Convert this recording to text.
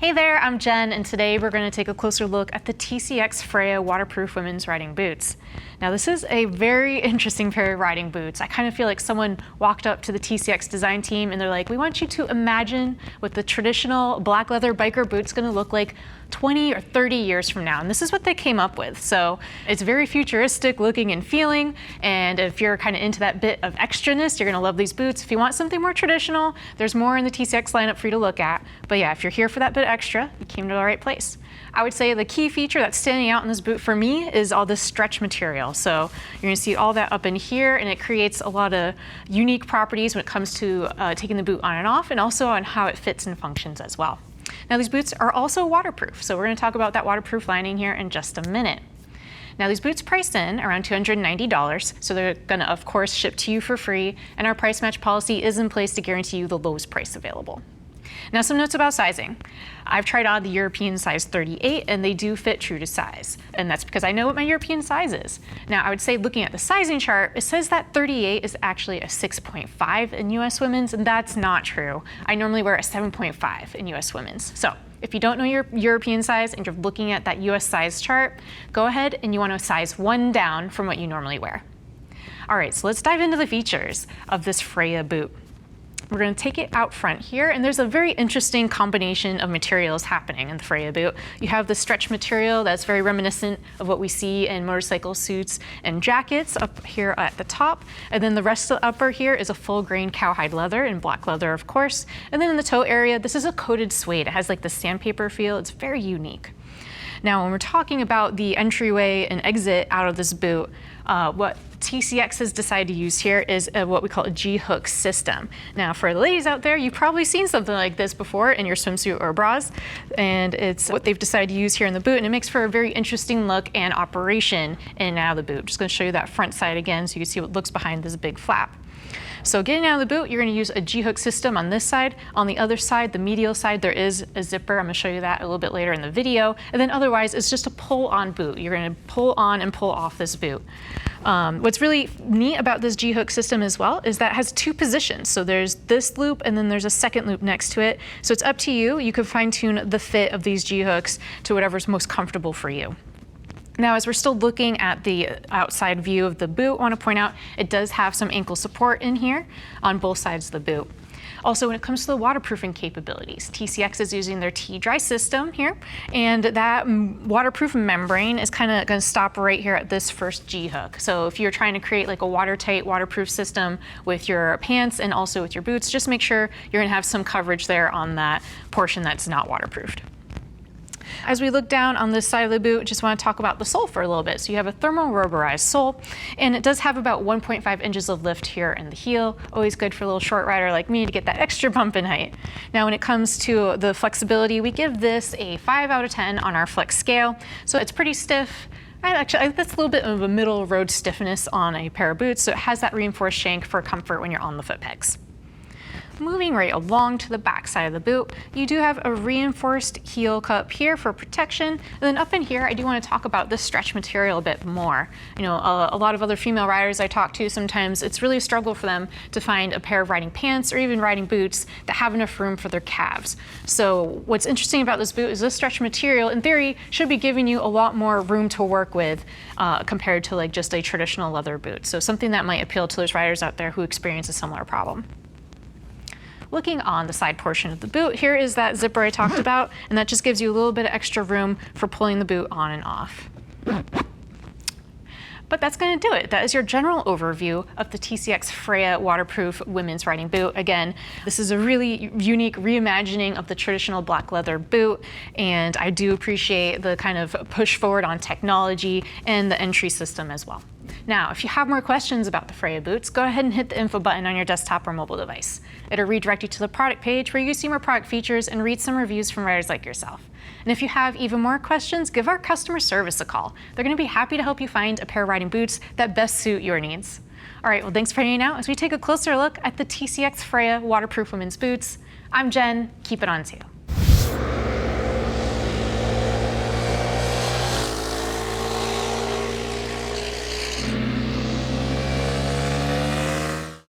Hey there, I'm Jen, and today we're going to take a closer look at the TCX Freyja waterproof women's riding boots. Now this is a very interesting pair of riding boots. I kind of feel like someone walked up to the TCX design team and they're like, we want you to imagine what the traditional black leather biker boot's going to look like 20 or 30 years from now. And this is what they came up with. So it's very futuristic looking and feeling. And if you're kind of into that bit of extraness, you're going to love these boots. If you want something more traditional, there's more in the TCX lineup for you to look at. But yeah, if you're here for that bit extra, you came to the right place. I would say the key feature that's standing out in this boot for me is all this stretch material. So you're going to see all that up in here, and it creates a lot of unique properties when it comes to taking the boot on and off, and also on how it fits and functions as well. Now these boots are also waterproof, so we're going to talk about that waterproof lining here in just a minute. Now these boots price in around $290, so they're going to of course ship to you for free, and our price match policy is in place to guarantee you the lowest price available. Now some notes about sizing. I've tried on the European size 38 and they do fit true to size. And that's because I know what my European size is. Now I would say looking at the sizing chart, it says that 38 is actually a 6.5 in US women's, and that's not true. I normally wear a 7.5 in US women's. So if you don't know your European size and you're looking at that US size chart, go ahead and you want to size one down from what you normally wear. All right, so let's dive into the features of this Freyja boot. We're going to take it out front here, and there's a very interesting combination of materials happening in the Freyja boot. You have the stretch material that's very reminiscent of what we see in motorcycle suits and jackets up here at the top, and then the rest of the upper here is a full grain cowhide leather and black leather, of course. And then in the toe area, this is a coated suede. It has like the sandpaper feel. It's very unique. Now, when we're talking about the entryway and exit out of this boot, what TCX has decided to use here is what we call a G-hook system. Now, for the ladies out there, you've probably seen something like this before in your swimsuit or bras, and it's what they've decided to use here in the boot, and it makes for a very interesting look and operation in and out of the boot. Just going to show you that front side again so you can see what looks behind this big flap. So getting out of the boot, you're going to use a G-hook system on this side. On the other side, the medial side, there is a zipper. I'm going to show you that a little bit later in the video. And then otherwise, it's just a pull-on boot. You're going to pull on and pull off this boot. What's really neat about this G-hook system as well is that it has two positions. So there's this loop and then there's a second loop next to it. So it's up to you. You can fine-tune the fit of these G-hooks to whatever's most comfortable for you. Now, as we're still looking at the outside view of the boot, I want to point out it does have some ankle support in here on both sides of the boot. Also, when it comes to the waterproofing capabilities, TCX is using their T-Dry system here, and that waterproof membrane is kind of going to stop right here at this first G-hook. So if you're trying to create like a watertight waterproof system with your pants and also with your boots, just make sure you're going to have some coverage there on that portion that's not waterproofed. As we look down on this side of the boot, just want to talk about the sole for a little bit. So you have a thermal rubberized sole, and it does have about 1.5 inches of lift here in the heel. Always good for a little short rider like me to get that extra bump in height. Now, when it comes to the flexibility, we give this a 5 out of 10 on our flex scale. So it's pretty stiff. That's a little bit of a middle road stiffness on a pair of boots, so it has that reinforced shank for comfort when you're on the foot pegs. Moving right along to the back side of the boot, you do have a reinforced heel cup here for protection. And then up in here, I do want to talk about the stretch material a bit more. You know, a lot of other female riders I talk to, sometimes it's really a struggle for them to find a pair of riding pants or even riding boots that have enough room for their calves. So what's interesting about this boot is this stretch material, in theory, should be giving you a lot more room to work with compared to like just a traditional leather boot. So something that might appeal to those riders out there who experience a similar problem. Looking on the side portion of the boot, here is that zipper I talked about, and that just gives you a little bit of extra room for pulling the boot on and off. But that's going to do it. That is your general overview of the TCX Freyja waterproof women's riding boot. Again, this is a really unique reimagining of the traditional black leather boot, and I do appreciate the kind of push forward on technology and the entry system as well. Now, if you have more questions about the Freyja boots, go ahead and hit the info button on your desktop or mobile device. It'll redirect you to the product page where you can see more product features and read some reviews from riders like yourself. And if you have even more questions, give our customer service a call. They're going to be happy to help you find a pair of riding boots that best suit your needs. All right, well, thanks for hanging out as we take a closer look at the TCX Freyja waterproof women's boots. I'm Jen. Keep it on 2.